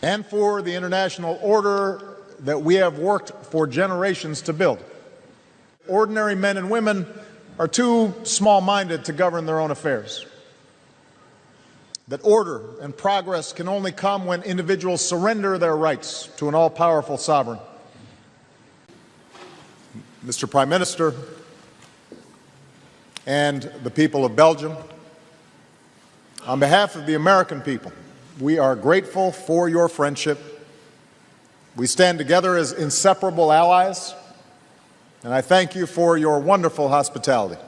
and for the international order that we have worked for generations to build. Ordinary men and women are too small-minded to govern their own affairs. That order and progress can only come when individuals surrender their rights to an all-powerful sovereign. Mr. Prime Minister and the people of Belgium, on behalf of the American people, we are grateful for your friendship. We stand together as inseparable allies, and I thank you for your wonderful hospitality.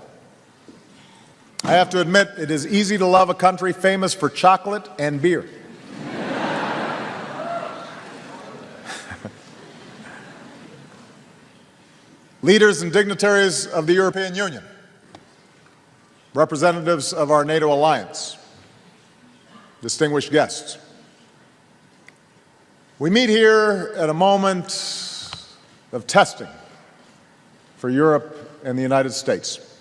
I have to admit, it is easy to love a country famous for chocolate and beer. Leaders and dignitaries of the European Union, representatives of our NATO alliance, distinguished guests, we meet here at a moment of testing for Europe and the United States,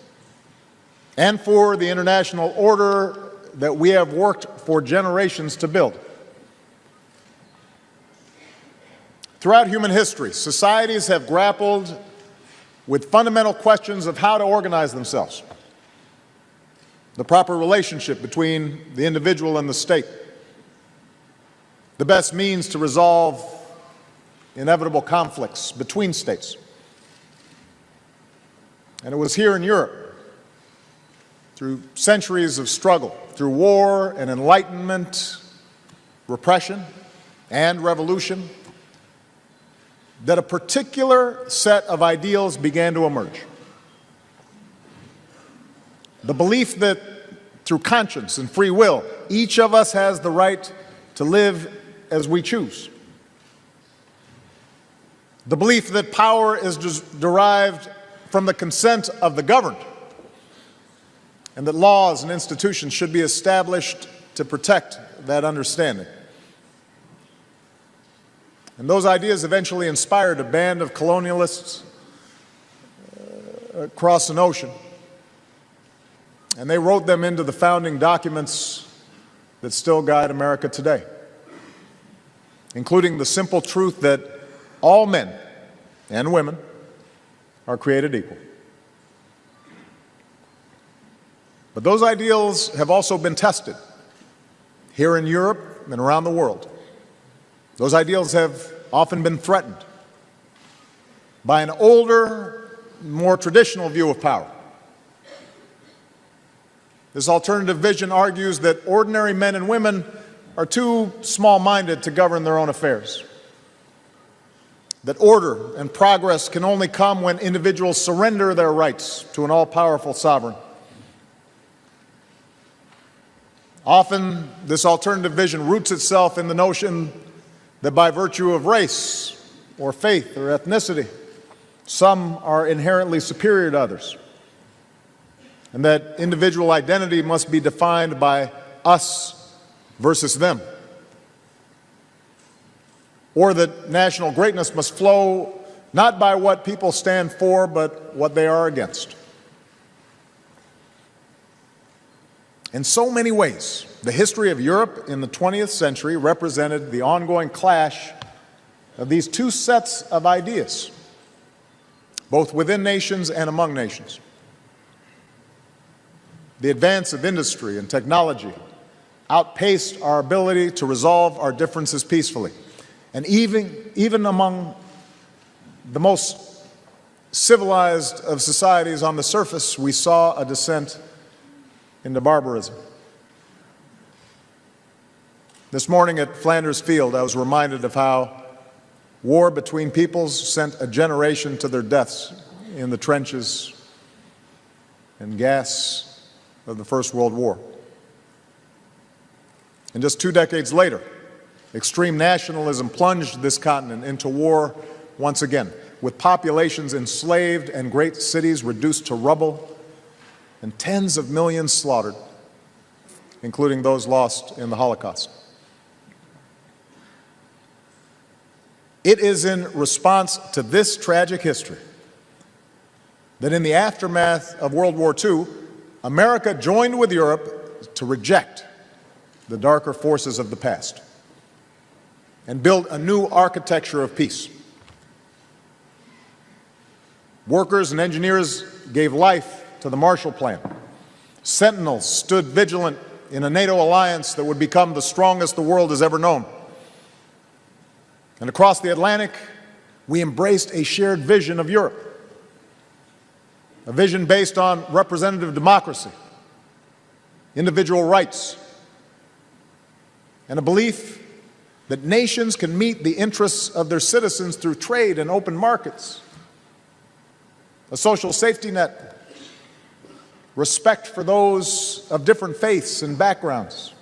and for the international order that we have worked for generations to build. Throughout human history, societies have grappled with fundamental questions of how to organize themselves, the proper relationship between the individual and the state, the best means to resolve inevitable conflicts between states. And it was here in Europe, through centuries of struggle, through war and enlightenment, repression and revolution, that a particular set of ideals began to emerge. The belief that through conscience and free will, each of us has the right to live as we choose. The belief that power is derived from the consent of the governed, and that laws and institutions should be established to protect that understanding. And those ideas eventually inspired a band of colonialists across an ocean, and they wrote them into the founding documents that still guide America today, including the simple truth that all men and women are created equal. But those ideals have also been tested here in Europe and around the world. Those ideals have often been threatened by an older, more traditional view of power. This alternative vision argues that ordinary men and women are too small-minded to govern their own affairs. That order and progress can only come when individuals surrender their rights to an all-powerful sovereign. Often, this alternative vision roots itself in the notion that by virtue of race or faith or ethnicity, some are inherently superior to others, and that individual identity must be defined by us versus them, or that national greatness must flow not by what people stand for, but what they are against. In so many ways, the history of Europe in the 20th century represented the ongoing clash of these two sets of ideas, both within nations and among nations. The advance of industry and technology outpaced our ability to resolve our differences peacefully. And even among the most civilized of societies on the surface, we saw a descent into barbarism. This morning at Flanders Field, I was reminded of how war between peoples sent a generation to their deaths in the trenches and gas of the First World War. And just 2 decades later, extreme nationalism plunged this continent into war once again, with populations enslaved and great cities reduced to rubble and tens of millions slaughtered, including those lost in the Holocaust. It is in response to this tragic history that in the aftermath of World War II, America joined with Europe to reject the darker forces of the past. and build a new architecture of peace. Workers and engineers gave life to the Marshall Plan. Sentinels stood vigilant in a NATO alliance that would become the strongest the world has ever known. And across the Atlantic, we embraced a shared vision of Europe, a vision based on representative democracy, individual rights, and a belief that nations can meet the interests of their citizens through trade and open markets, a social safety net, respect for those of different faiths and backgrounds,